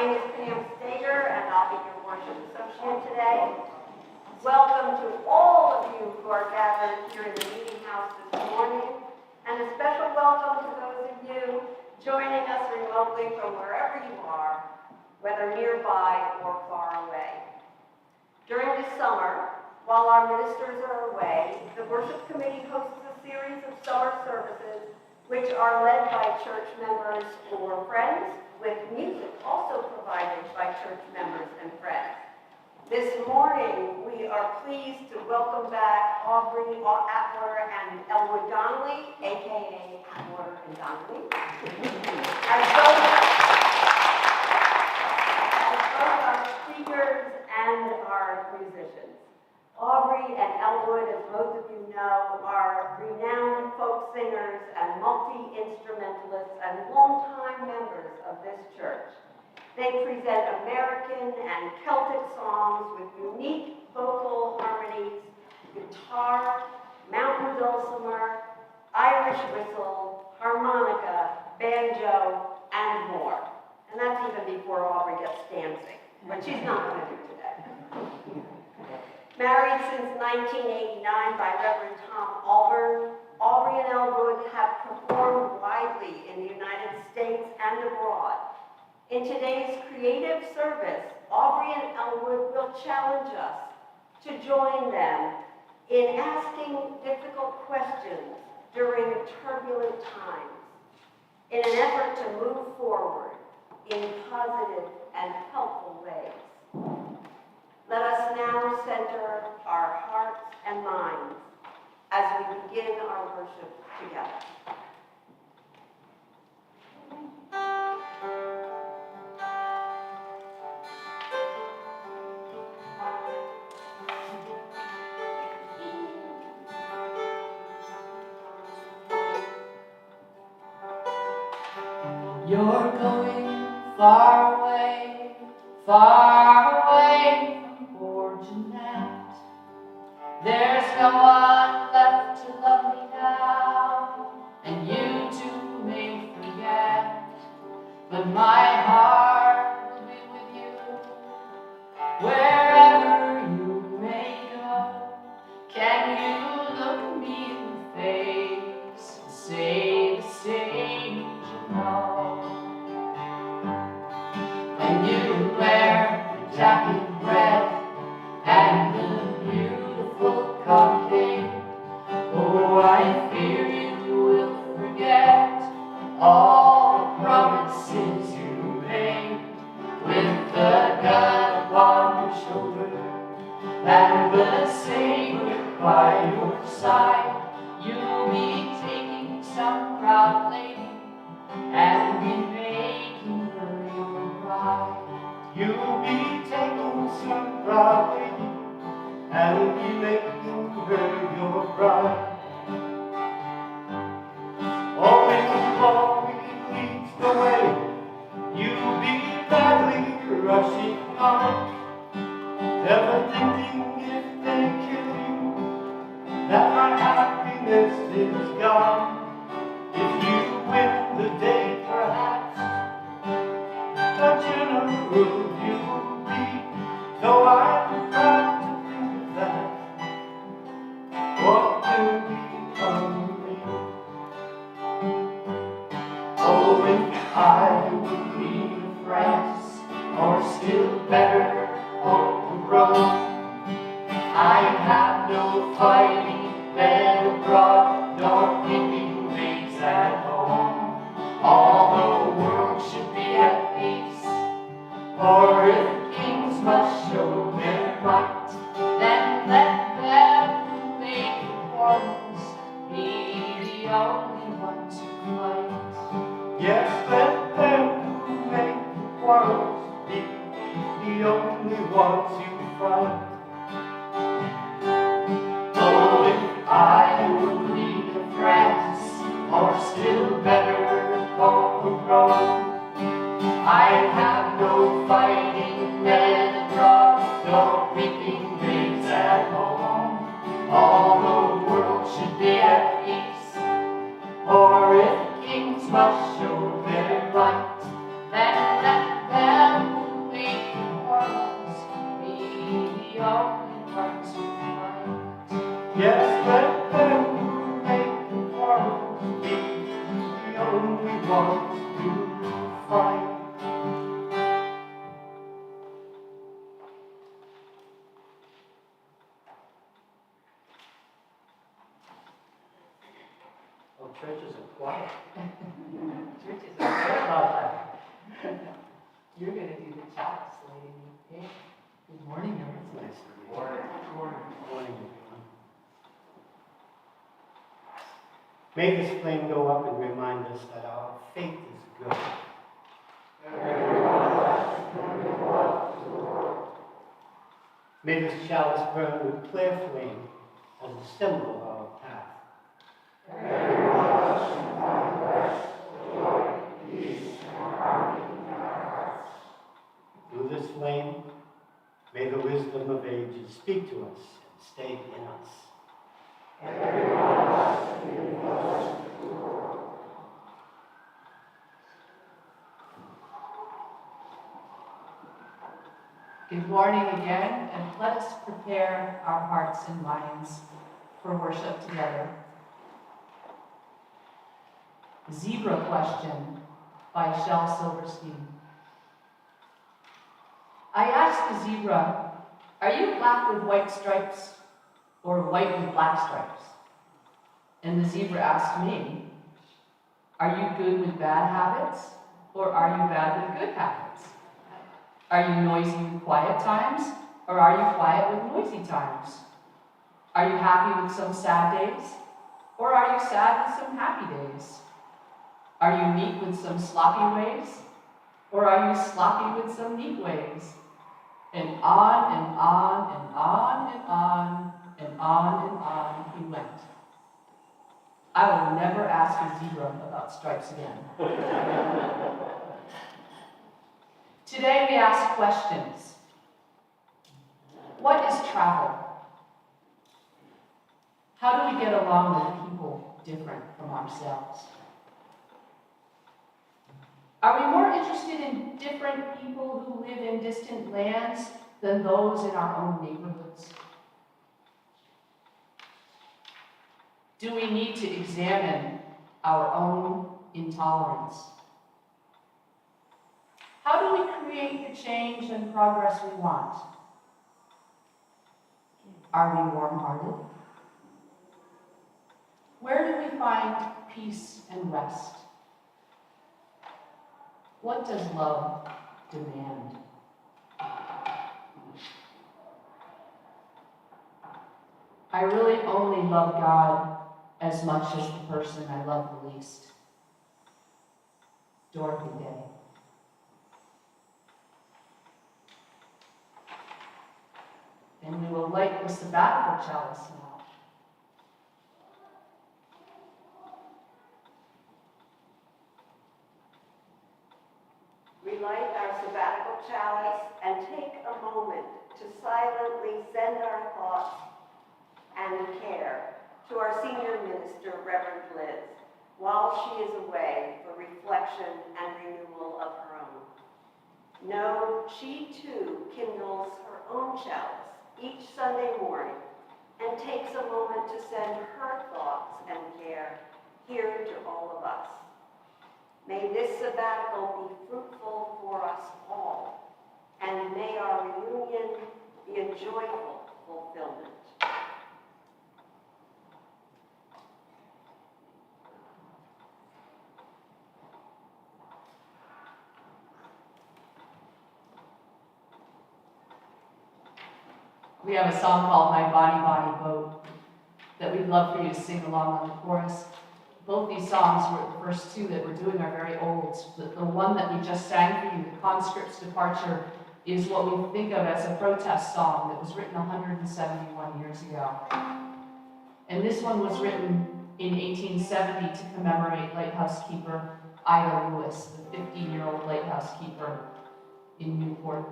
name is Pam Stager, and I'll be your worship associate today. Welcome to all of you who are gathered here in the meeting house this morning, and a special welcome to those of you joining us remotely from wherever you are, whether nearby or far away. During the summer, while our ministers are away, the worship committee hosts a series of summer services which are led by church members or friends, with music also provided by church members and friends. This morning, we are pleased to welcome back Aubrey Atwater and Elwood Donnelly, a.k.a. Atwater and Donnelly, as both our speakers and our musicians. Aubrey and Elwood, as most of you know, are renowned folk singers and multi-instrumentalists and longtime members of this church. They present American and Celtic songs with unique vocal harmonies, guitar, mountain dulcimer, Irish whistle, harmonica, banjo, and more. And that's even before Aubrey gets dancing, but she's not going to do today. Married since 1989 by Reverend Tom Auburn, Aubrey and Elwood have performed widely in the United States and abroad. In today's creative service, Aubrey and Elwood will challenge us to join them in asking difficult questions during turbulent times, in an effort to move forward in positive and helpful ways. Let us now center our hearts and minds as we begin our worship together. You're going far away, far away from poor Jeanette. There's no one left to love me now, and you too may forget. But my heart will be with you, wherever you may go. Can you look me in the face and say the same you know? When you wear the jacket red and the beautiful cockade, oh, I fear you will forget all the promises you made. With the gun upon your shoulder and the saber by your side, you'll be taking some proud lady and be making her your bride. You'll be taking some proud lady and be making her your bride. Oh, when the glory leads the way, you'll be badly rushing on, never thinking if they kill you, that my happiness is gone. If you win the day, perhaps a general you'll be, though I'm proud to think of that. What will become of me? Oh, if I would be in France, or still better, home of Rome, I'd have no fighting men abroad, nor keeping maids at home. All the world should be at peace, or if kings must show their might, then let them who make the quarrels be the only ones who fight. Yes, let them who make the quarrels be the only ones who fight. Oh, if I were Queen of France, or still better, Pope of Rome, I'd have no fighting men abroad, no weeping maids at home. All the world should be at peace, or if kings must show their might, then let them want to fight. Oh, churches are quiet. Churches are very loud. You're going to do the chalice, lady. Okay. Good morning, everyone. Nice to meet you. Morning, everyone. May this flame go up and remind us that our faith is good. May this chalice burn with clear flame as a symbol of our path. Through this flame, may the wisdom of ages speak to us and stay in us. Good morning again, and let us prepare our hearts and minds for worship together. Zebra Question by Shel Silverstein. I asked the zebra, "Are you black with white stripes or white with black stripes?" And the zebra asked me, "Are you good with bad habits or are you bad with good habits? Are you noisy with quiet times or are you quiet with noisy times? Are you happy with some sad days or are you sad with some happy days? Are you neat with some sloppy ways or are you sloppy with some neat ways?" And on and on and on and on and on and on he went. I will never ask a zebra about stripes again. Today we ask questions. What is travel? How do we get along with people different from ourselves? Are we more interested in different people who live in distant lands than those in our own neighborhoods? Do we need to examine our own intolerance? How do we create the change and progress we want? Are we warm-hearted? Where do we find peace and rest? What does love demand? I really only love God as much as the person I love the least. Dorothy Day. And we will light the sabbatical chalice now. We light our sabbatical chalice and take a moment to silently send our thoughts and care to our senior minister, Reverend Liz, while she is away for reflection and renewal of her own. Know she too kindles her own chalice each Sunday morning and takes a moment to send her thoughts and care here to all of us. May this sabbatical be fruitful for us all, and may our reunion be a joyful fulfillment. We have a song called My Bonnie Bonnie Boat that we'd love for you to sing along on the chorus. Both these songs, the first two that we're doing, are very old. The one that we just sang for you, The Conscript's Departure, is what we think of as a protest song that was written 171 years ago. And this one was written in 1870 to commemorate lighthouse keeper Ida Lewis, the 15-year-old lighthouse keeper in Newport.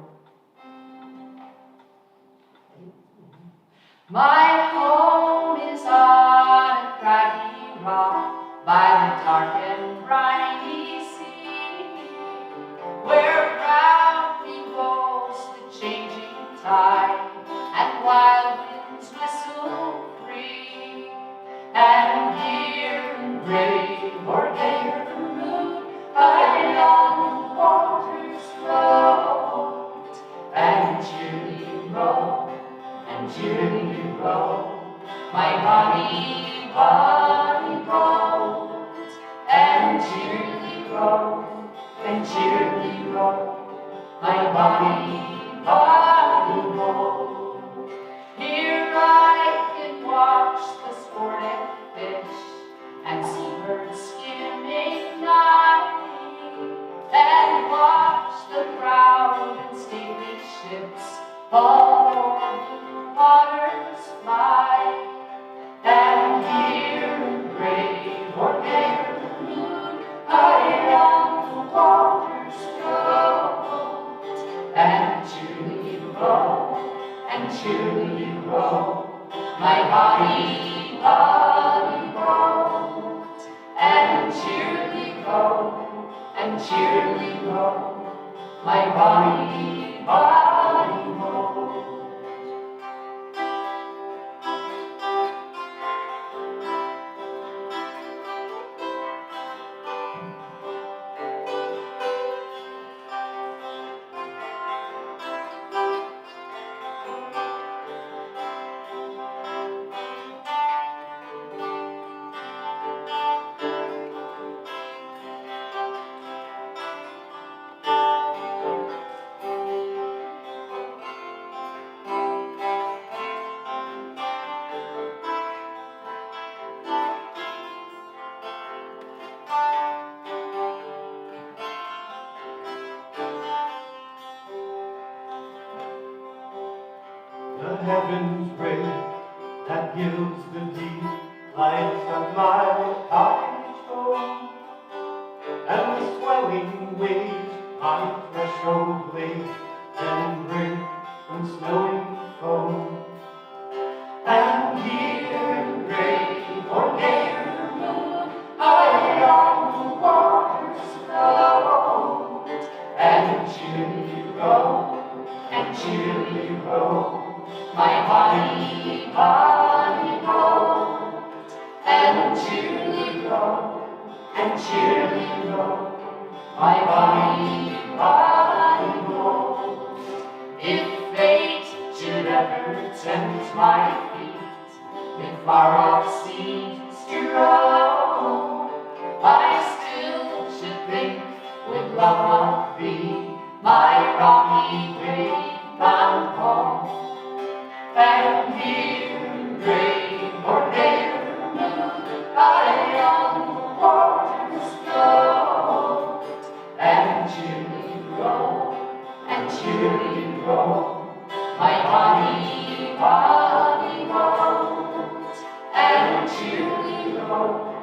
My home is on a craggy rock by the dark and briny sea, where proudly rolls the changing tide, and wild winds whistle free. And here in brave or gayer mood, waters float, and cheerily roll, and cheerily roll, my bonny, bonny boat, and cheerily roll, and cheerily roll, my bonny, bonny boat. Here I can watch the sportive fish and seabirds skimming nigh, and watch the proud and stately ships all o'er blue waters fly, and here in brave or gay mood I on the waters float, and cheerily roll, and cheerily roll, my bonny, bonny boat, and cheerily roll, and cheerily roll, my bonny, bonny boat. The heavens ray that gives the deep life of my cottage home, and the swelling waves my threshold blaze can break from snowy foam. And here in grave or gayer mood I on the waters float, and cheerily roll, and cheerily roll, my bonny, bonny boat, and cheerily roll, and cheerily roll, my bonny, bonny boat. If fate should ever tempt my feet in far-off seas to roam, I still should think with love of thee, my rocky wave-bound home. And here in brave or gayer mood I on the waters float, and cheerily roll, and cheerily roll, my bonny, bonny boat, and cheerily roll,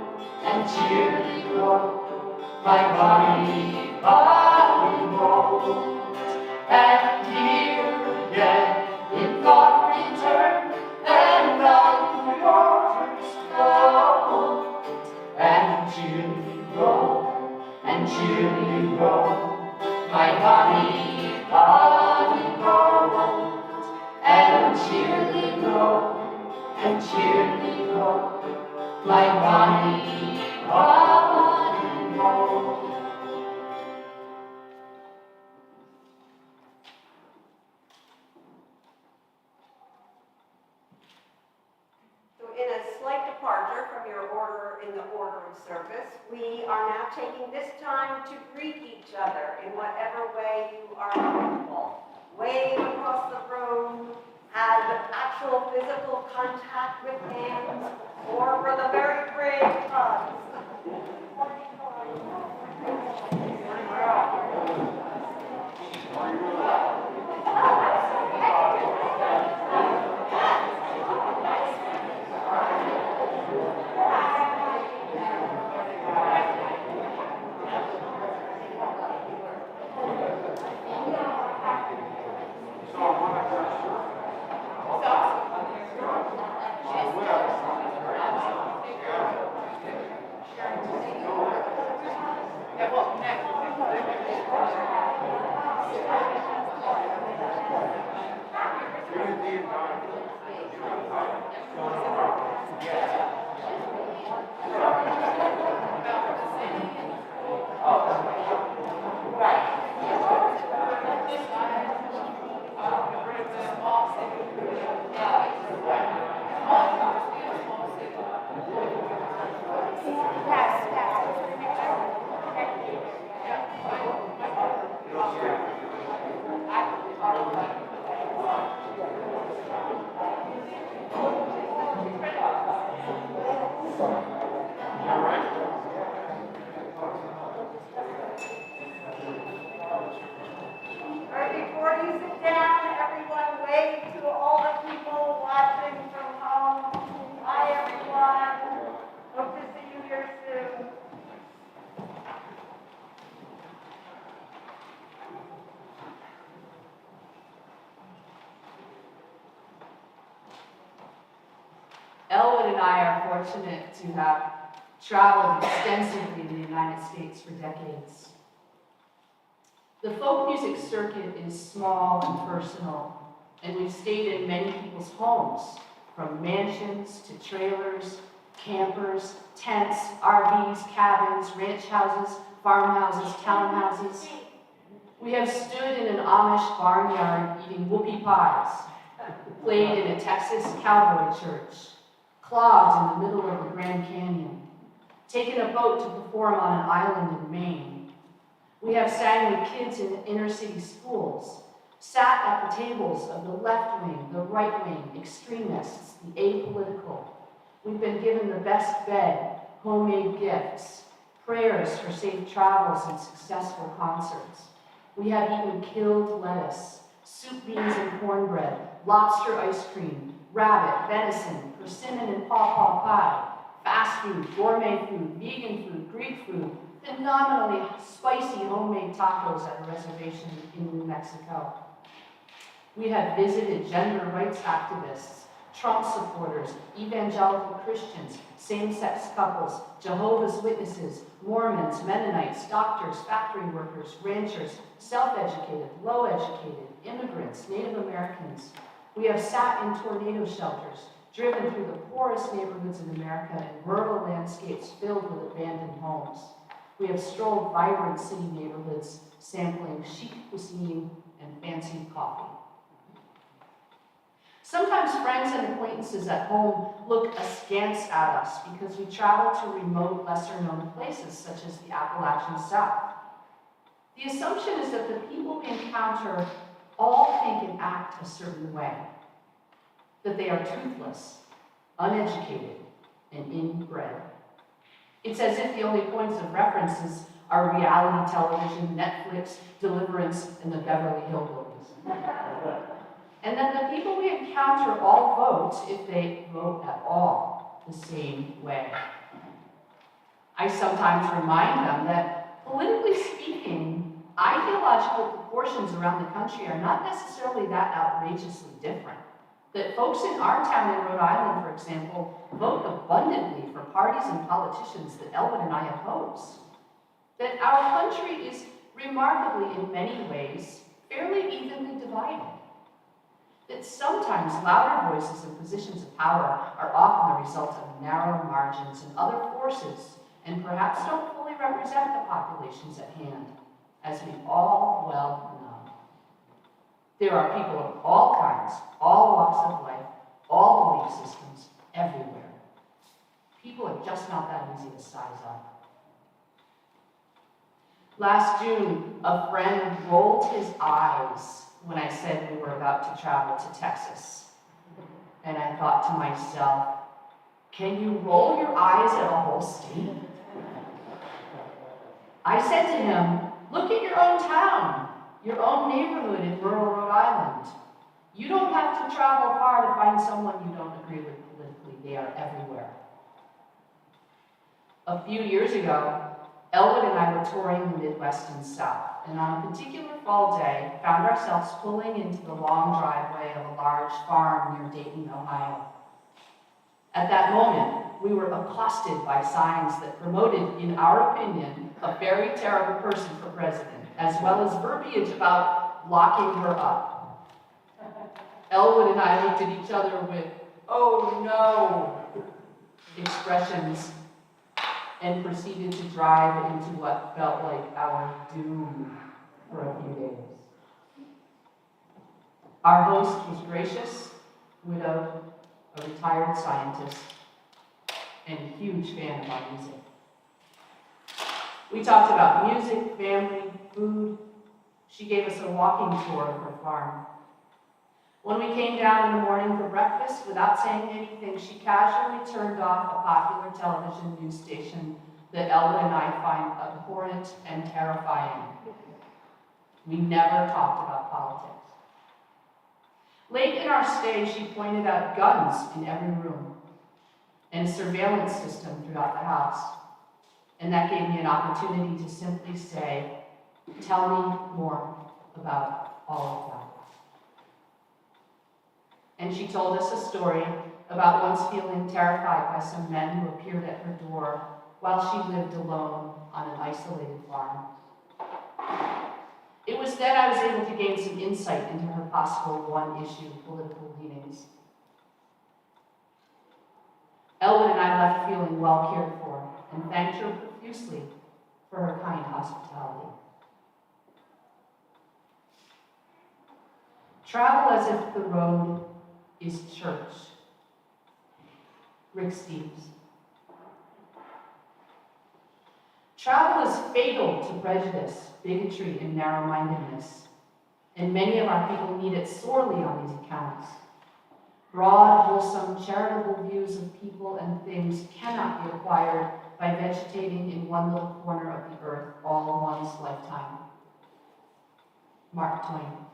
and cheerily roll, my bonny, bonny boat. And here again in thought return, and on the waters float, and cheerily roll, and cheerily roll, my bonny, bonny boat, and cheerily roll, and cheerily roll, my bonny, bonny boat. In a slight departure from your order in the order of service, we are now taking this time to greet each other in whatever way you are comfortable. Wave across the room, have actual physical contact with hands, or for the very brave hugs. and I are fortunate to have traveled extensively in the United States for decades. The folk music circuit is small and personal, and we've stayed in many people's homes, from mansions to trailers, campers, tents, RVs, cabins, ranch houses, farmhouses, townhouses. We have stood in an Amish barnyard eating whoopie pies, played in a Texas cowboy church, clogged in the middle of the Grand Canyon, taken a boat to perform on an island in Maine. We have sang with kids in inner city schools, sat at the tables of the left wing, the right wing, extremists, the apolitical. We've been given the best bed, homemade gifts, prayers for safe travels and successful concerts. We have eaten killed lettuce, soup, beans, and cornbread, lobster ice cream, rabbit, venison, persimmon and pawpaw pie, fast food, gourmet food, vegan food, Greek food, phenomenally spicy homemade tacos at a reservation in New Mexico. We have visited gender rights activists, Trump supporters, evangelical Christians, same-sex couples, Jehovah's Witnesses, Mormons, Mennonites, doctors, factory workers, ranchers, self-educated, low-educated, immigrants, Native Americans. We have sat in tornado shelters, driven through the poorest neighborhoods in America and rural landscapes filled with abandoned homes. We have strolled vibrant city neighborhoods, sampling chic cuisine and fancy coffee. Sometimes friends and acquaintances at home look askance at us because we travel to remote, lesser-known places such as the Appalachian South. The assumption is that the people we encounter all think and act a certain way, that they are toothless, uneducated, and inbred. It's as if the only points of references are reality television, Netflix, Deliverance, and the Beverly Hillbillies. And that the people we encounter all vote, if they vote at all, the same way. I sometimes remind them that, politically speaking, ideological proportions around the country are not necessarily that outrageously different. That folks in our town in Rhode Island, for example, vote abundantly for parties and politicians that Elwood and I oppose. That our country is remarkably, in many ways, fairly evenly divided. That sometimes louder voices in positions of power are often the result of narrow margins and other forces, and perhaps don't fully represent the populations at hand, as we all well know. There are people of all kinds, all walks of life, all belief systems, everywhere. People are just not that easy to size up. Last June, a friend rolled his eyes when I said we were about to travel to Texas. And I thought to myself, can you roll your eyes at a whole state? I said to him, look at your own town, your own neighborhood in rural Rhode Island. You don't have to travel far to find someone you don't agree with politically. They are everywhere. A few years ago, Elwood and I were touring the Midwest and South, and on a particular fall day, found ourselves pulling into the long driveway of a large farm near Dayton, Ohio. At that moment, we were accosted by signs that promoted, in our opinion, a very terrible person for president, as well as verbiage about locking her up. Elwood and I looked at each other with, oh no, expressions, and proceeded to drive into what felt like our doom for a few days. Our host was gracious, widowed, a retired scientist, and a huge fan of our music. We talked about music, family, food. She gave us a walking tour of her farm. When we came down in the morning for breakfast, without saying anything, she casually turned off a popular television news station that Elwood and I find abhorrent and terrifying. We never talked about politics. Late in our stay, she pointed out guns in every room and a surveillance system throughout the house. And that gave me an opportunity to simply say, tell me more about all of that. And she told us a story about once feeling terrified by some men who appeared at her door while she lived alone on an isolated farm. It was then I was able to gain some insight into her possible one-issue political leanings. Elwood and I left feeling well cared for and thanked her profusely for her kind hospitality. Travel as if the road is church. Rick Steves. Travel is fatal to prejudice, bigotry, and narrow-mindedness, and many of our people need it sorely on these accounts. Broad, wholesome, charitable views of people and things cannot be acquired by vegetating in one little corner of the earth all one's lifetime. Mark Twain.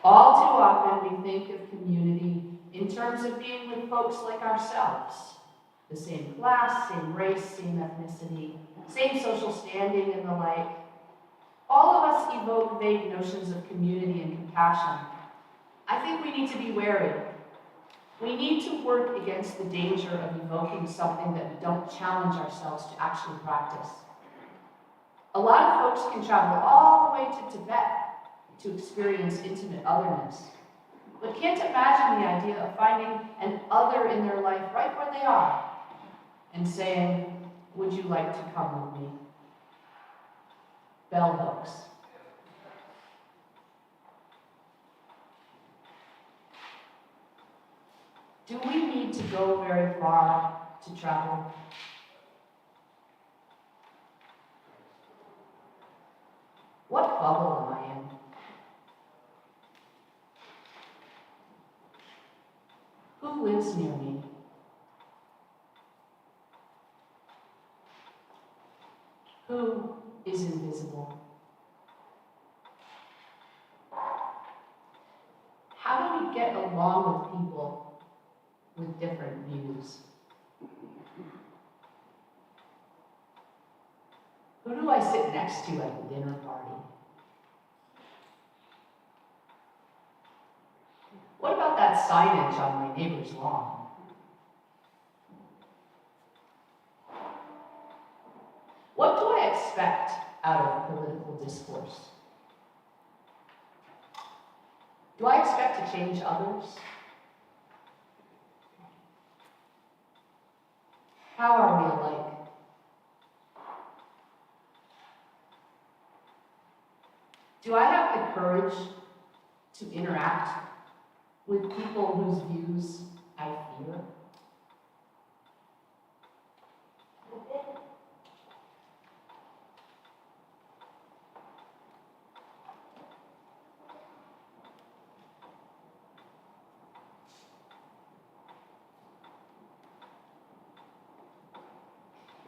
All too often we think of community in terms of being with folks like ourselves, the same class, same race, same ethnicity, same social standing, and the like. All of us evoke vague notions of community and compassion. I think we need to be wary. We need to work against the danger of evoking something that we don't challenge ourselves to actually practice. A lot of folks can travel all the way to Tibet to experience intimate otherness, but can't imagine the idea of finding an other in their life right where they are and saying, "Would you like to come with me?" Bell hooks. Do we need to go very far to travel? What bubble am I in? Who lives near me? Who is invisible? How do we get along with people with different views? Who do I sit next to at the dinner party? What about that signage on my neighbor's lawn? What do I expect out of political discourse? Do I expect to change others? How are we alike? Do I have the courage to interact with people whose views I fear?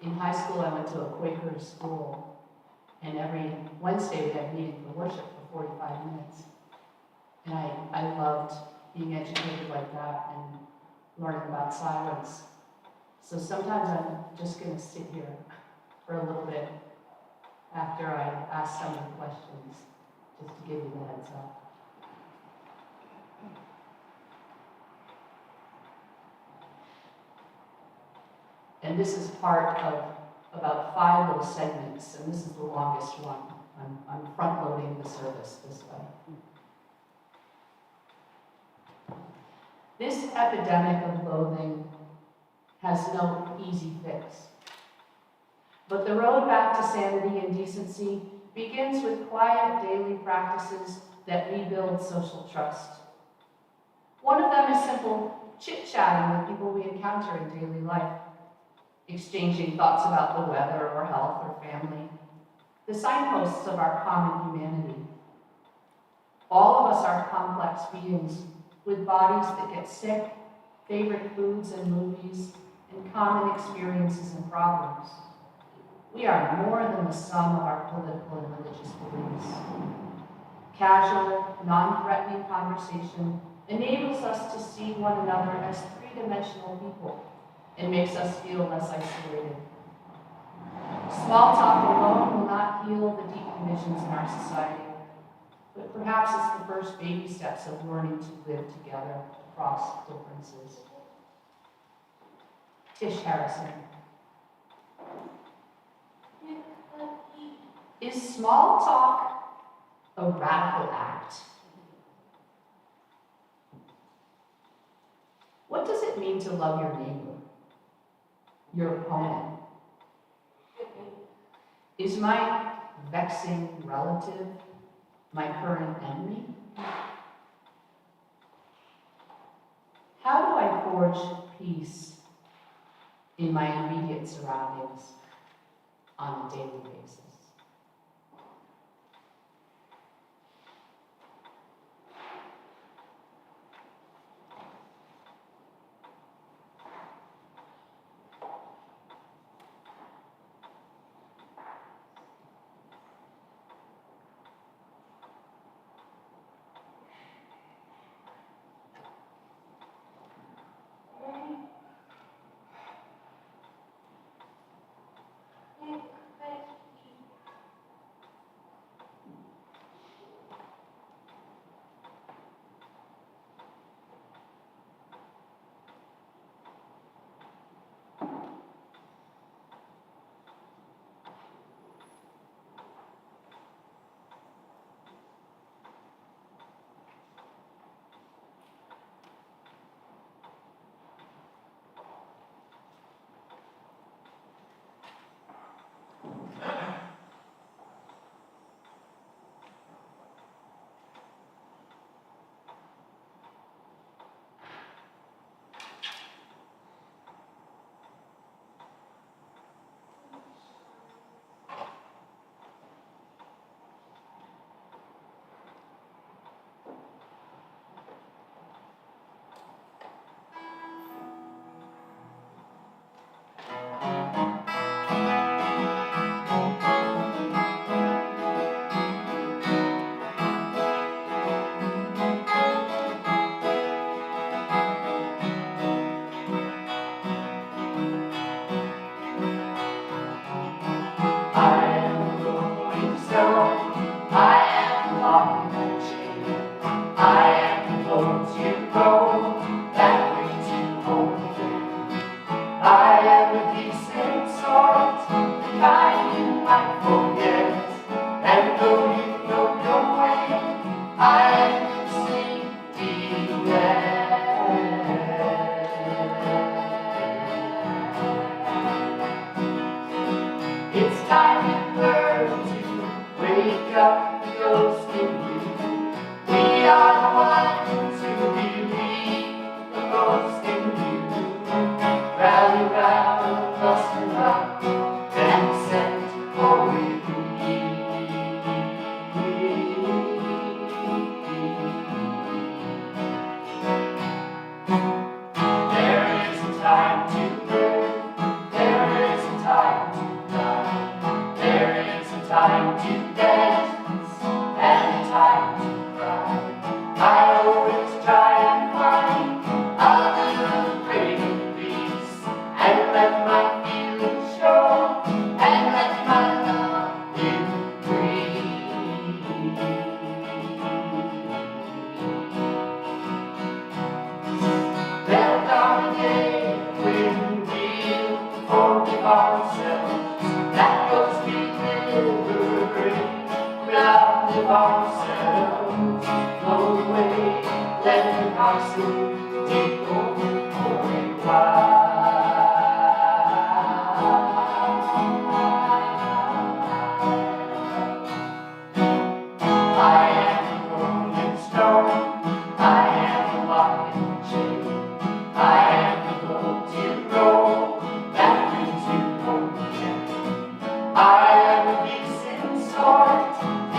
In high school, I went to a Quaker school, and every Wednesday we had meeting for worship for 45 minutes. And I loved being educated like that and learning about silence. So sometimes I'm just going to sit here for a little bit after I ask some of the questions, just to give you the heads up. And this is part of about 5 little segments, and this is the longest one. I'm front-loading the service this way. This epidemic of loathing has no easy fix. But the road back to sanity and decency begins with quiet daily practices that rebuild social trust. One of them is simple chit-chatting with people we encounter in daily life, exchanging thoughts about the weather or health or family, the signposts of our common humanity. All of us are complex beings with bodies that get sick, favorite foods and movies, and common experiences and problems. We are more than the sum of our political and religious beliefs. Casual, non-threatening conversation enables us to see one another as three-dimensional people and makes us feel less isolated. Small talk alone will not heal the deep divisions in our society. but perhaps it's the first baby steps of learning to live together across differences. Tish Harrison. Is small talk a radical act? What does it mean to love your neighbor, your opponent? Is my vexing relative my current enemy? How do I forge peace in my immediate surroundings on a daily basis?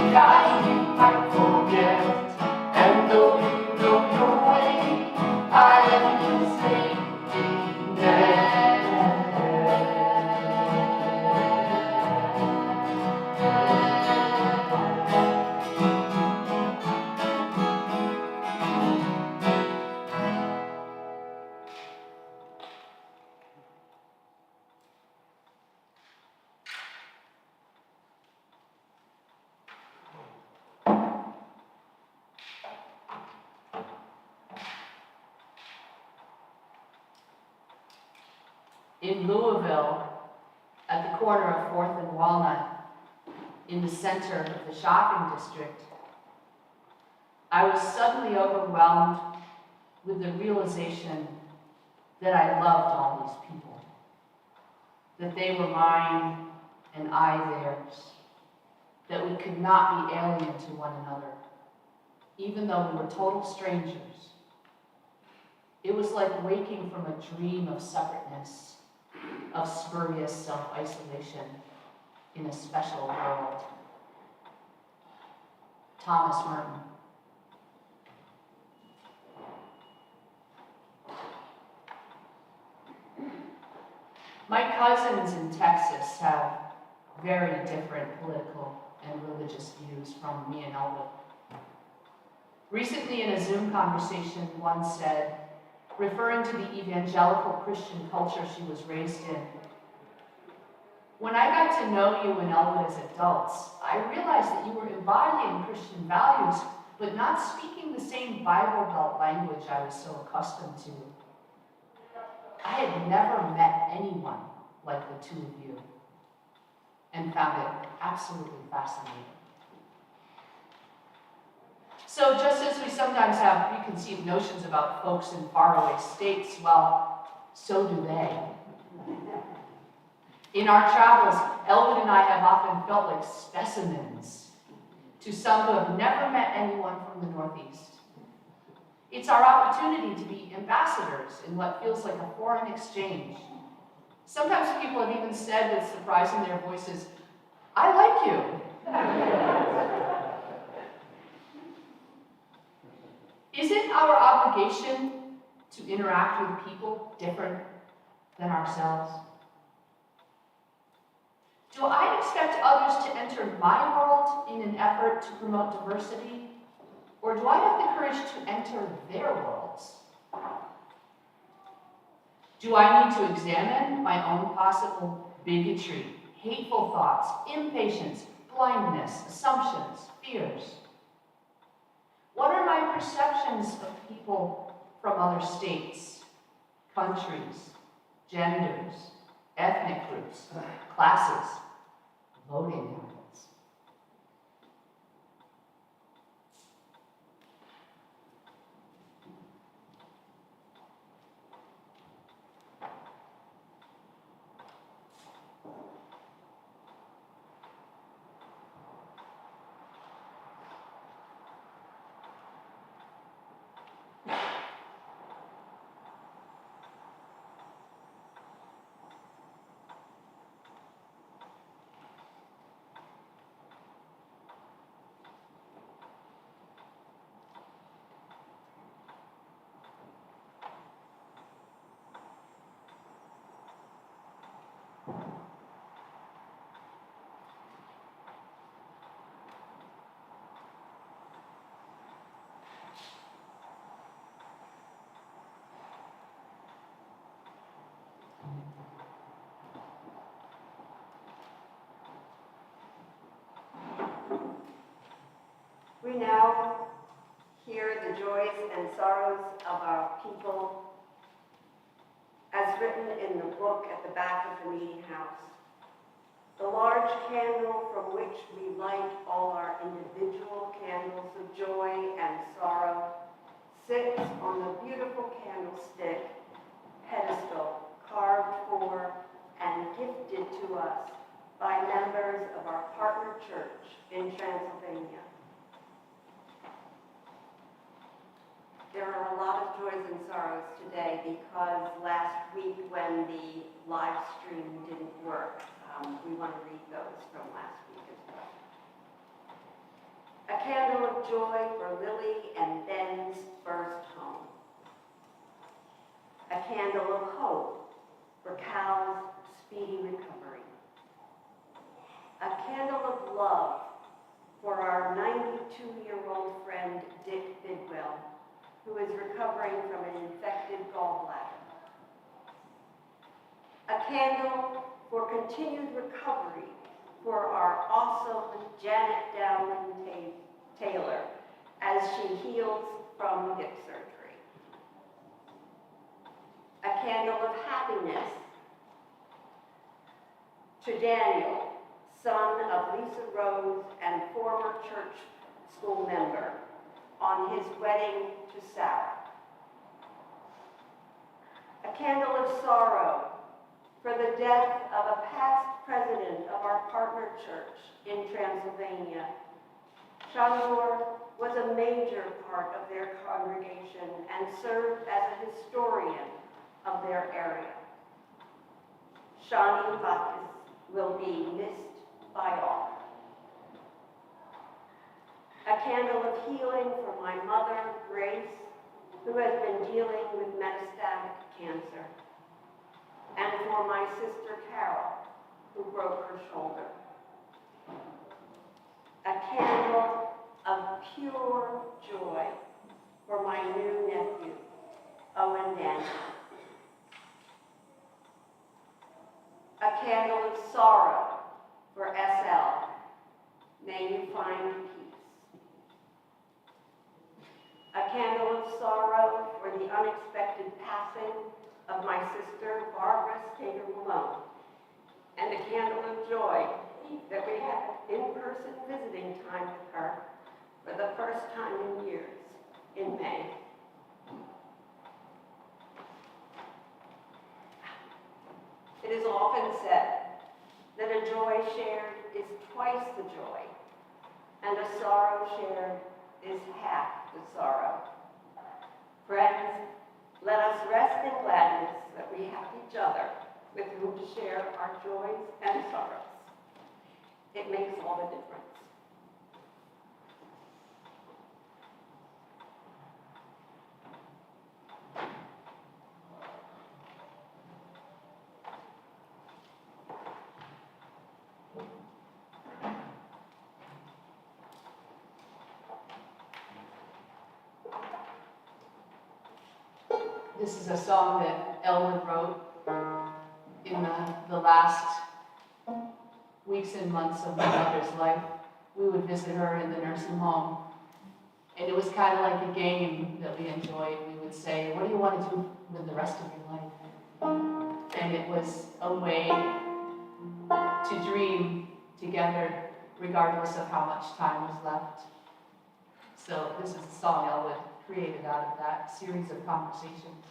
I might forget, and though you know your way, in Louisville, at the corner of 4th and Walnut, in the center of the shopping district, I was suddenly overwhelmed with the realization that I loved all these people, that they were mine and I theirs, that we could not be alien to one another, even though we were total strangers. It was like waking from a dream of separateness, of spurious self-isolation in a special world. Thomas Merton. My cousins in Texas have very different political and religious views from me and Elwood. Recently in a Zoom conversation, one said, referring to the evangelical Christian culture she was raised in, "When I got to know you and Elwood as adults, I realized that you were embodying Christian values, but not speaking the same Bible Belt language I was so accustomed to. I had never met anyone like the two of you, and found it absolutely fascinating." So just as we sometimes have preconceived notions about folks in faraway states, well, so do they. In our travels, Elwood and I have often felt like specimens to some who have never met anyone from the Northeast. It's our opportunity to be ambassadors in what feels like a foreign exchange. Sometimes people have even said with surprise in their voices, "I like you." Is it our obligation to interact with people different than ourselves? Do I expect others to enter my world in an effort to promote diversity? Or do I have the courage to enter their worlds? Do I need to examine my own possible bigotry, hateful thoughts, impatience, blindness, assumptions, fears? What are my perceptions of people from other states, countries, genders, ethnic groups, classes, voting habits? We now hear the joys and sorrows of our people as written in the book at the back of the meeting house. The large candle from which we light all our individual candles of joy and sorrow sits on the beautiful candlestick pedestal carved for and gifted to us by members of our partner church in Transylvania. There are a lot of joys and sorrows today because last week when the live stream didn't work, we want to read those from last week as well. A candle of joy for Lily and Ben's first home. A candle of hope for Cal's speedy recovery. A candle of love for our 92-year-old friend Dick Bidwell, who is recovering from an infected gallbladder. A candle for continued recovery for our awesome Janet Dowling Taylor as she heals from hip surgery. A candle of happiness To Daniel, son of Lisa Rose and former church school member, on his wedding to Sarah. A candle of sorrow for the death of a past president of our partner church in Transylvania. Shanor was a major part of their congregation and served as a historian of their area. Shani Bacchus will be missed by all. A candle of healing for my mother, Grace, who has been dealing with metastatic cancer, and for my sister, Carol, who broke her shoulder. A candle of pure joy for my new nephew, Owen Daniel. A candle of sorrow for SL. May you find peace. A candle of sorrow for the unexpected passing of my sister, Barbara Stager Malone, and a candle of joy that we had in-person visiting time with her for the first time in years in May. It is often said that a joy shared is twice the joy, and a sorrow shared is half the sorrow. Friends, let us rest in gladness that we have each other with whom to share our joys and sorrows. It makes all the difference. This is a song that Elwood wrote in the last weeks and months of my mother's life. We would visit her in the nursing home, and it was kind of like a game that we enjoyed. We would say, what do you want to do with the rest of your life? And it was a way to dream together regardless of how much time was left. So this is a song Elwood created out of that series of conversations.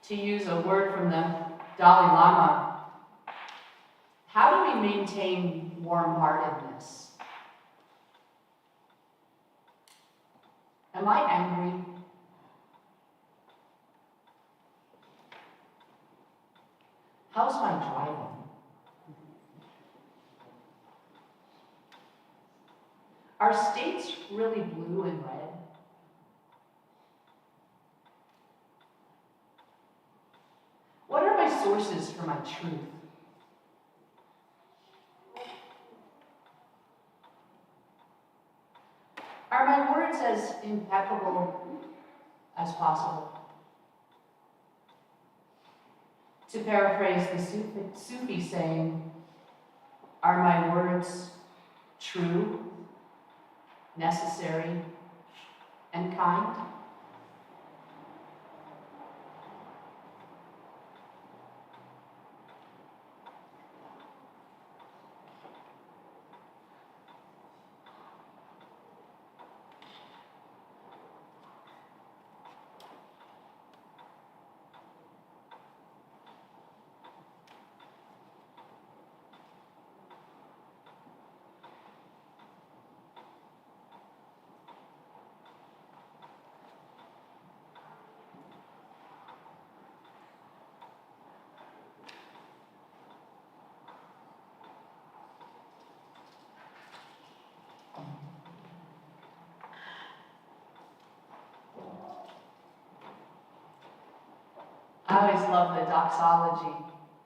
To use a word from the Dalai Lama, how do we maintain warm-heartedness? Am I angry? How's my driving? Are states really blue and red? What are my sources for my truth? Are my words as impeccable as possible? To paraphrase the Sufi saying, are my words true, necessary, and kind? I always love the doxology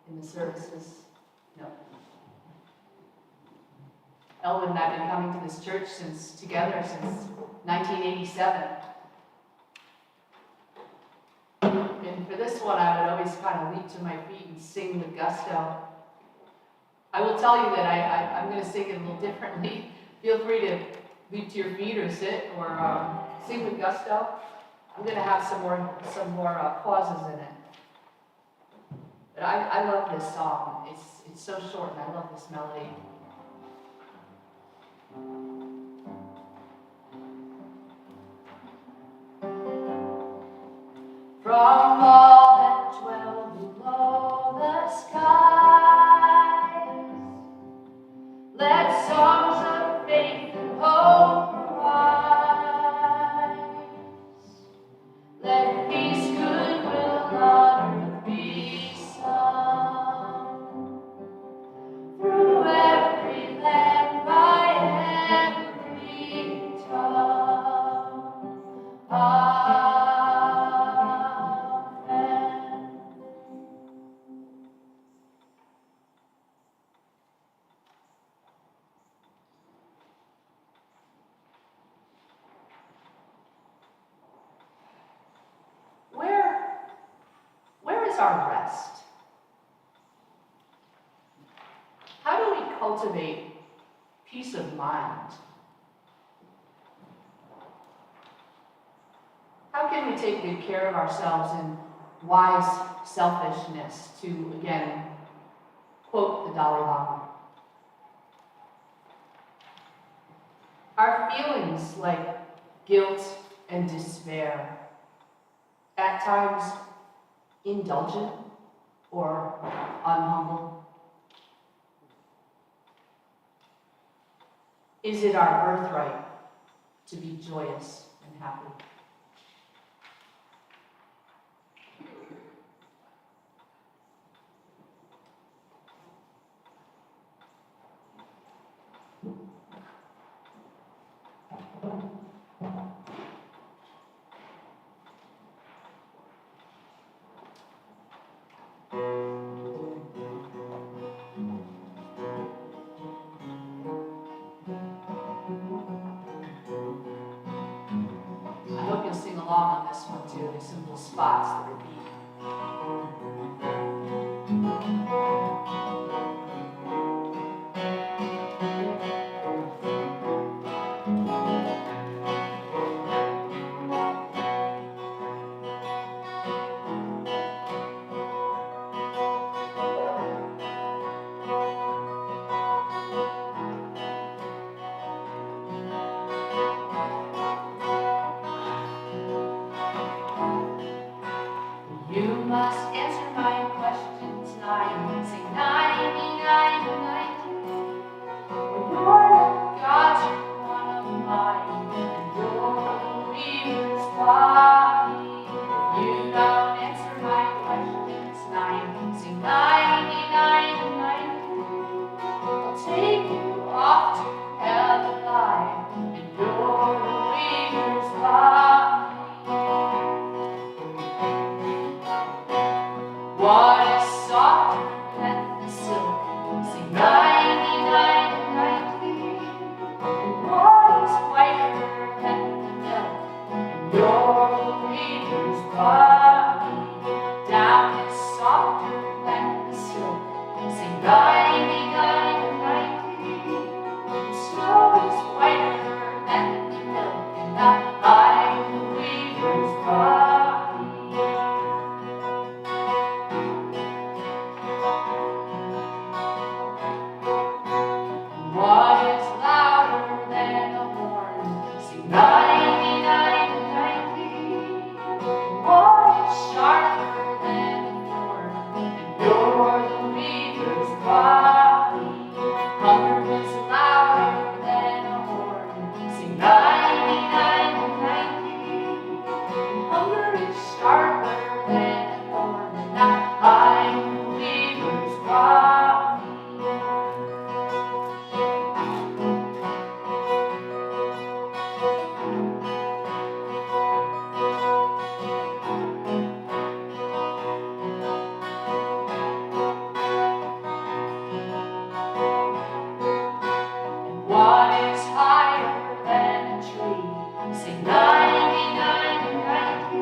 in the services. No. Elwood and I have been coming to this church together since 1987. And for this one, I would always kind of leap to my feet and sing with gusto. I will tell you that I'm going to sing it a little differently. Feel free to leap to your feet or sit or sing with gusto. I'm going to have some more pauses in it. But I love this song. It's so short, and I love this melody. From all that dwell below the skies, let songs of faith and hope arise. Let peace, goodwill, honor be sung through every land by every tongue. Amen. Where is our rest? How do we cultivate peace of mind? How can we take good care of ourselves in wise selfishness, to, again, quote the Dalai Lama? Our feelings like guilt and despair, at times indulgent or unhumble? Is it our birthright to be joyous and happy? I hope you'll sing along on this one too. There's some little spots that repeat. body. If you don't answer my questions, 9, sing 99 and 90. I'll take you off to hell alive in your leader's body. What is softer than the silk? Sing 99 and 90. And what is whiter than the milk in your leader's body? Down is softer than the silk. Sing 99 and 90. And snow is whiter than the milk in the leader's body. What is louder than a horn? Sing 99 and 90. What is sharper than a thorn? And you're the leader's body. Hunger is louder than a horn. Sing 99 and 90. Hunger is sharper than a thorn. And I'm the leader's body. What is higher than a tree? Sing 99 and 90.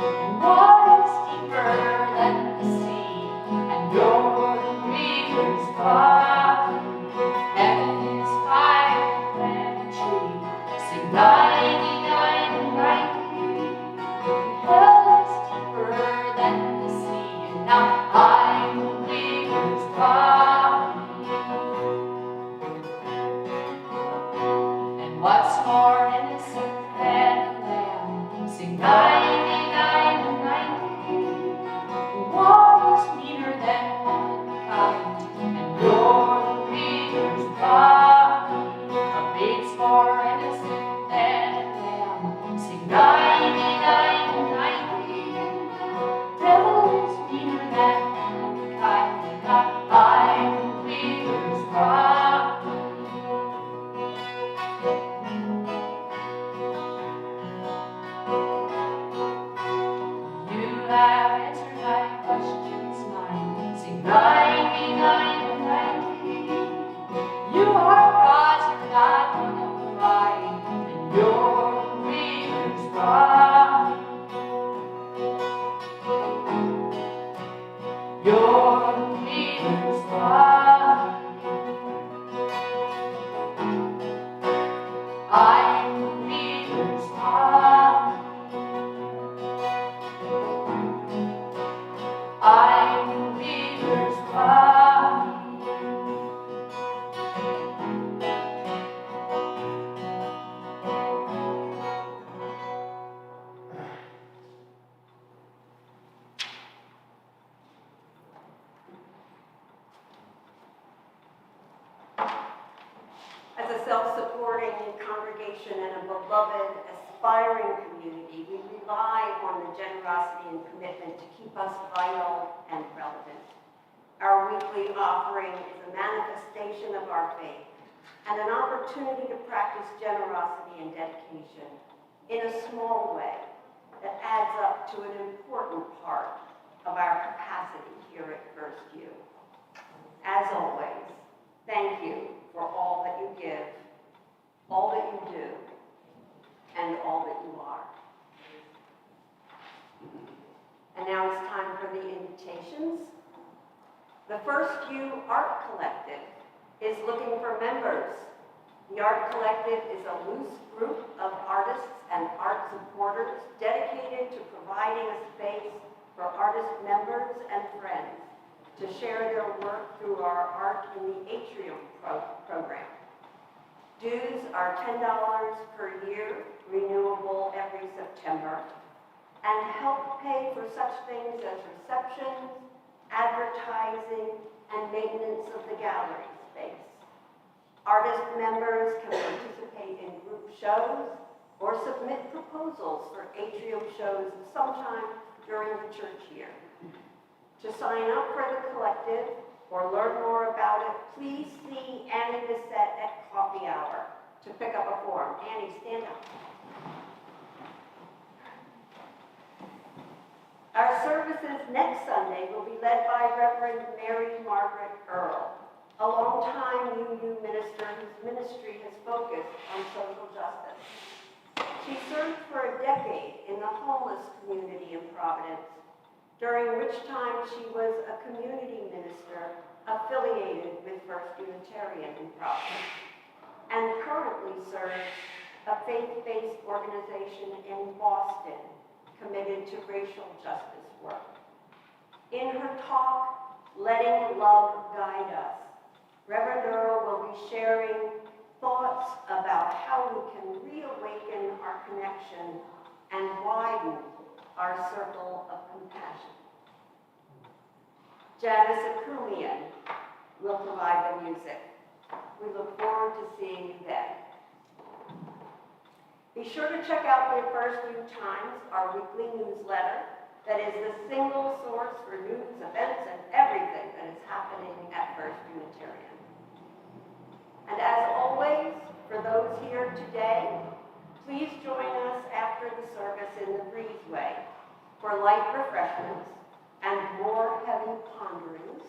And what is deeper than the sea? And you're the leader's body. Heaven is higher than a tree. Sing 99 and 90. And hell is deeper than the sea. And now I'm the leader's body. And what's more innocent than a lamb? Sing 99 and 90. What is meaner than womankind? And you're the leader's body. A babe's more innocent than a lamb. Sing 99 and 90. Devil is meaner than womankind. And I'm the leader's body. You have answered my questions, 9, sing 99 and 90. You are God, you're not one of the right, and you're the leader's body. You're the leader's body. I'm the leader's body. I'm the leader's body. As a self-supporting congregation and a beloved, aspiring community, we rely on the generosity and commitment to keep us vital and relevant. Our weekly offering is a manifestation of our faith and an opportunity to practice generosity and dedication in a small way that adds up to an important part of our capacity here at First U. As always, thank you for all that you give, all that you do, and all that you are. And now it's time for the invitations. The First U Art Collective is looking for members. The Art Collective is a loose group of artists and art supporters dedicated to providing a space for artist members and friends to share their work through our Art in the Atrium program. Dues are $10 per year, renewable every September, and help pay for such things as receptions, advertising, and maintenance of the gallery space. Artist members can participate in group shows, or submit proposals for atrium shows sometime during the church year. To sign up for the collective or learn more about it, please see Annie Bissett at coffee hour to pick up a form. Annie, stand up. Our services next Sunday will be led by Reverend Mary Margaret Earle, a longtime UU minister whose ministry has focused on social justice. She served for a decade in the homeless community in Providence, during which time she was a community minister affiliated with First Unitarian in Providence, and currently serves a faith-based organization in Boston committed to racial justice work. In her talk, Letting Love Guide Us, Reverend Earle will be sharing thoughts about how we can reawaken our connection and widen our circle of compassion. Janice Akumian will provide the music. We look forward to seeing you then. Be sure to check out the First U Times, our weekly newsletter that is the single source for news, events, and everything that is happening at First Unitarian. And as always, for those here today, please join us after the service in the breezeway for light refreshments and more heavy ponderings,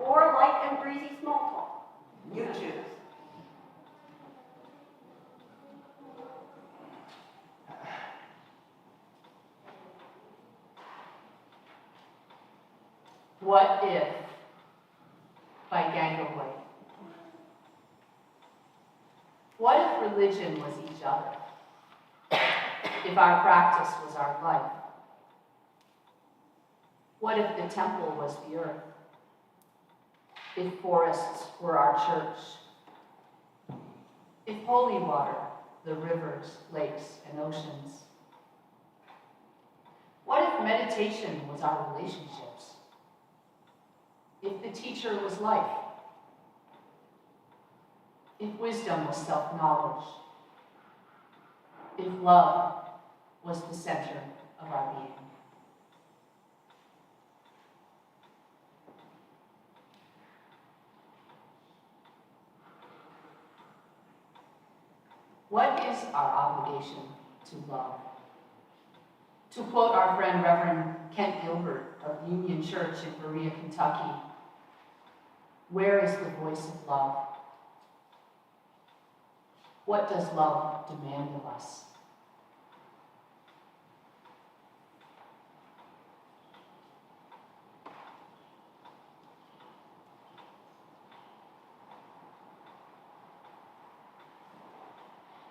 or light and breezy small talk. You choose. What If by Gangaway. What if religion was each other? If our practice was our life? What if the temple was the earth? If forests were our church? If holy water, the rivers, lakes, and oceans? What if meditation was our relationships? If the teacher was life? If wisdom was self-knowledge? If love was the center of our being? What is our obligation to love? To quote our friend Reverend Kent Gilbert of Union Church in Berea, Kentucky, where is the voice of love? What does love demand of us?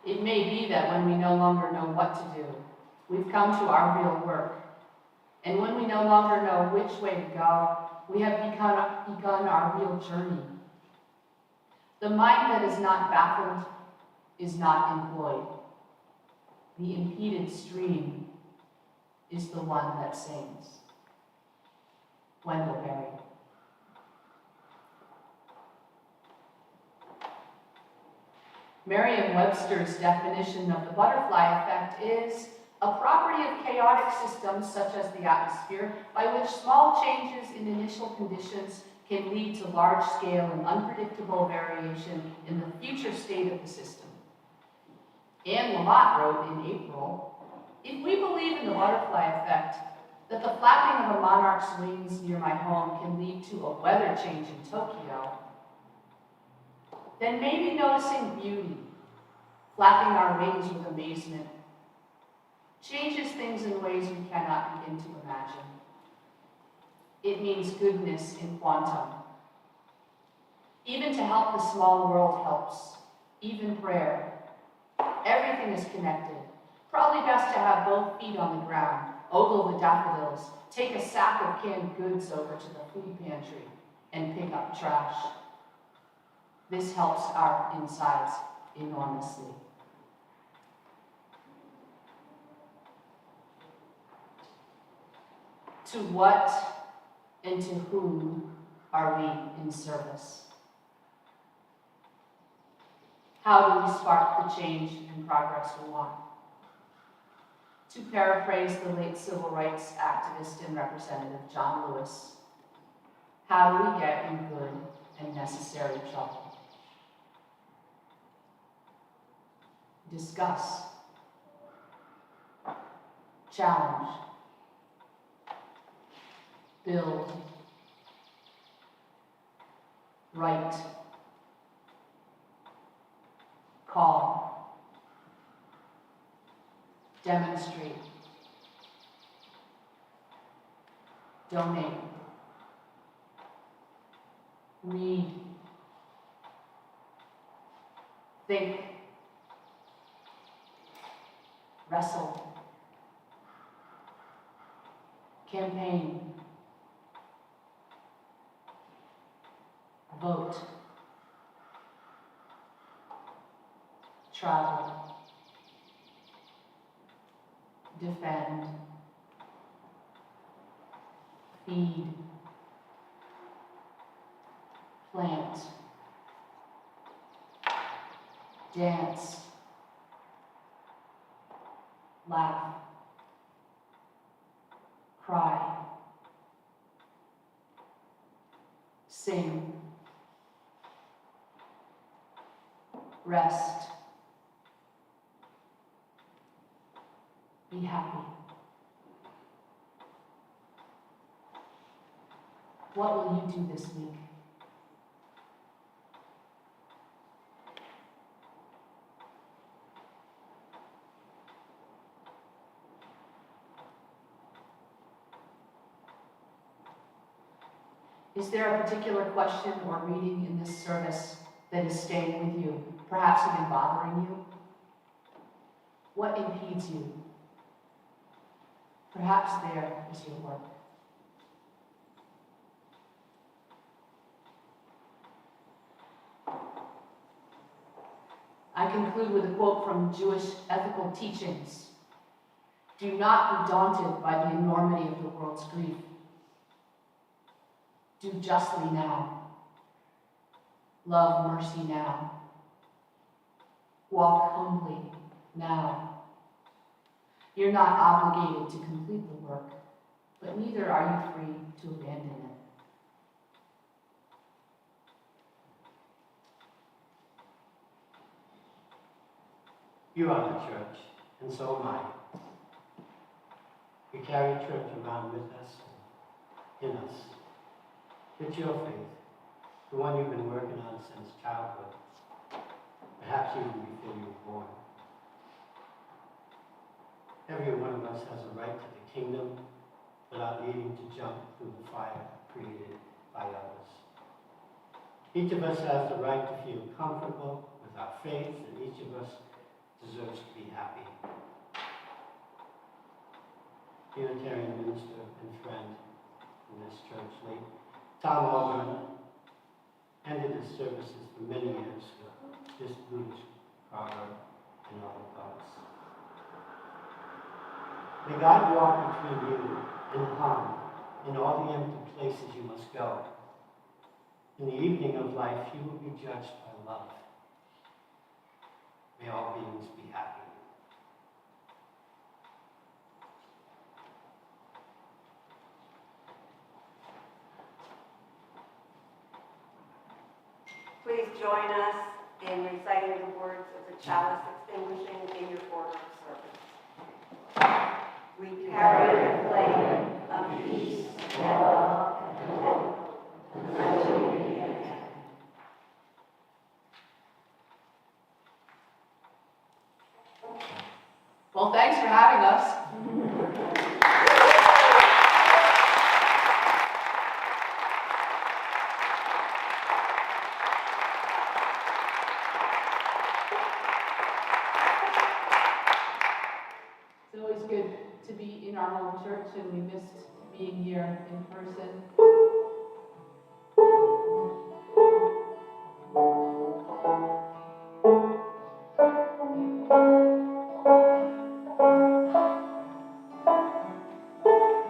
It may be that when we no longer know what to do, we've come to our real work. And when we no longer know which way to go, we have begun our real journey. The mind that is not baffled is not employed. The impeded stream is the one that sings. Wendell Berry. Merriam-Webster's definition of the butterfly effect is a property of chaotic systems such as the atmosphere by which small changes in initial conditions can lead to large-scale and unpredictable variation in the future state of the system. Anne Lamott wrote in April, if we believe in the butterfly effect, that the flapping of a monarch's wings near my home can lead to a weather change in Tokyo, then maybe noticing beauty, flapping our wings with amazement, changes things in ways we cannot begin to imagine. It means goodness in quantum. Even to help the small world helps, even prayer. Everything is connected. Probably best to have both feet on the ground, ogle the daffodils, take a sack of canned goods over to the food pantry, and pick up trash. This helps our insides enormously. To what and to whom are we in service? How do we spark the change and progress we want? To paraphrase the late civil rights activist and representative John Lewis, how do we get in good and necessary trouble? Discuss, challenge, build, write, call, demonstrate, donate, read, think, wrestle, campaign, vote, travel, defend, feed, plant, dance, laugh, cry, sing, rest, be happy. What will you do this week? Is there a particular question or reading in this service that is staying with you, perhaps even bothering you? What impedes you? Perhaps there is your work. I conclude with a quote from Jewish ethical teachings. Do not be daunted by the enormity of the world's grief. Do justly now. Love mercy now. Walk humbly now. You're not obligated to complete the work, but neither are you free to abandon it. You are the church, and so am I. We carry church around with us, in us. It's your faith, the one you've been working on since childhood, perhaps even before you were born. Every one of us has a right to the kingdom without needing to jump through the fire created by others. Each of us has the right to feel comfortable with our faith, and each of us deserves to be happy. Unitarian minister and friend in this church, late Tom Auburn, ended his services for many years with this Buddhist proverb and other thoughts. May God walk between you and harm in all the empty places you must go. In the evening of life, you will be judged by love. May all beings be happy. Please join us in reciting the words of the chalice extinguishing in your order of service. We carry the flame of peace and love and content until we meet again. Well, thanks for having us. It's always good to be in our home church, and we missed being here in person.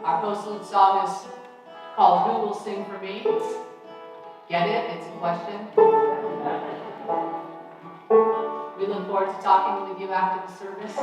Our post-salute song is called Who Will Sing For Me? Get it? It's a question. We look forward to talking with you after the service.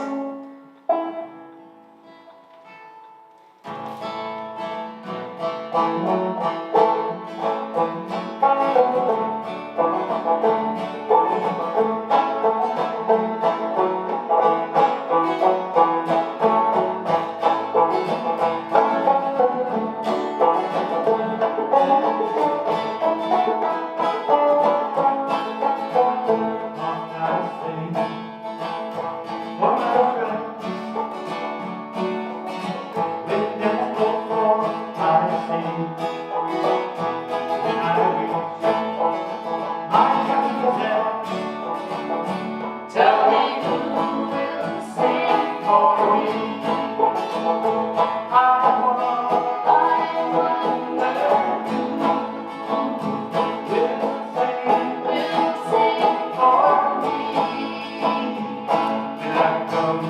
come to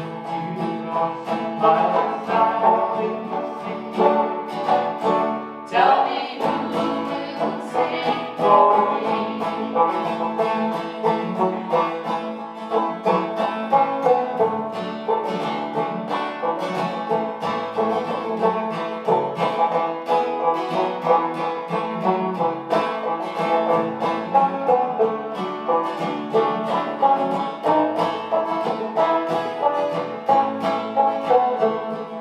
cross by the side of the sea. Tell me who will sing for me.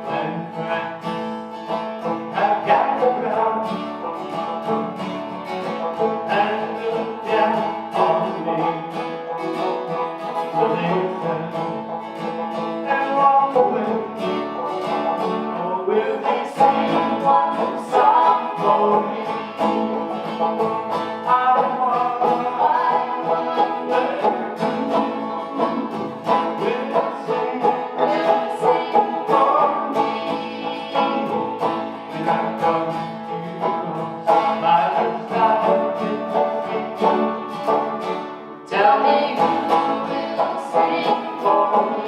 When friends have gathered round and looked down on me, will they turn and walk away, or will they sing one song for me? I wonder who will sing for me when I come to cross by the side of the sea. Tell me who will sing for me.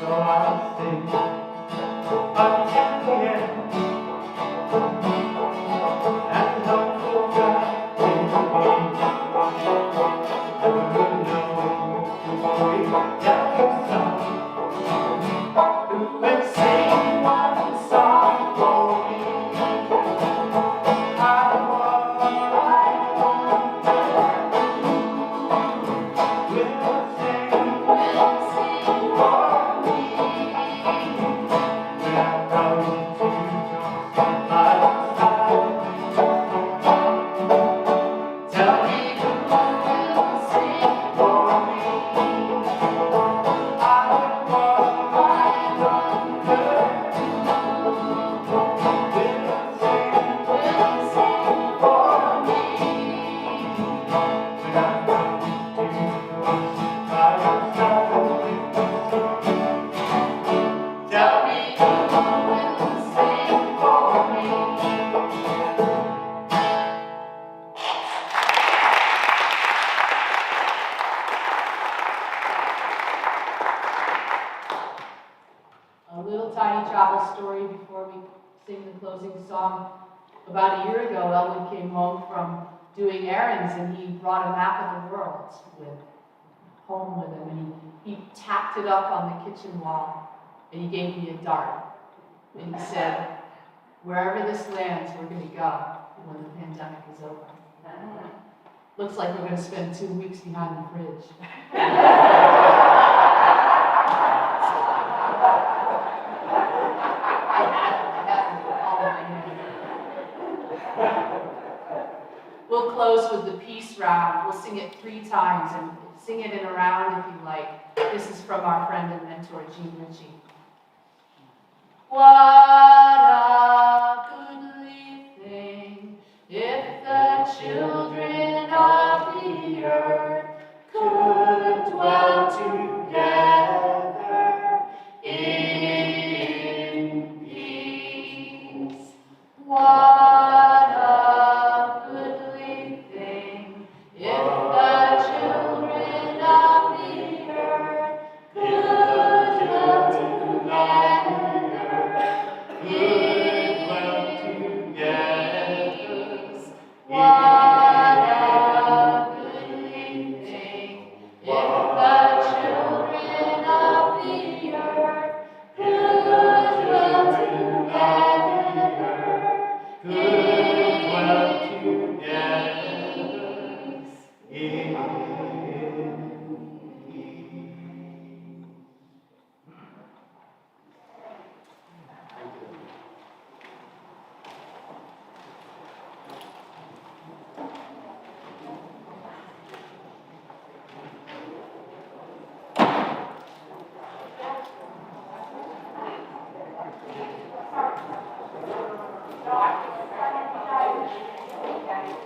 So I'll sing until the end, and hope for God in me. Never knowing who will tell you so, who will sing one song for me. I wonder who will sing for me when I come to cross by the side of the sea. Tell me who will sing for me. I wonder who will sing for me when I come to cross by the side of the sea. Tell me who will sing for me. A little tiny travel story before we sing the closing song. About a year ago, Elwood came home from doing errands and he brought a map of the world home with him, and he tacked it up on the kitchen wall and he gave me a dart. And he said, wherever this lands, we're going to go when the pandemic is over. Looks like we're going to spend 2 weeks behind the fridge. We'll close with the peace round. We'll sing it 3 times, and sing it in a round if you like. This is from our friend and mentor, Jean Ritchie. What a goodly thing if the children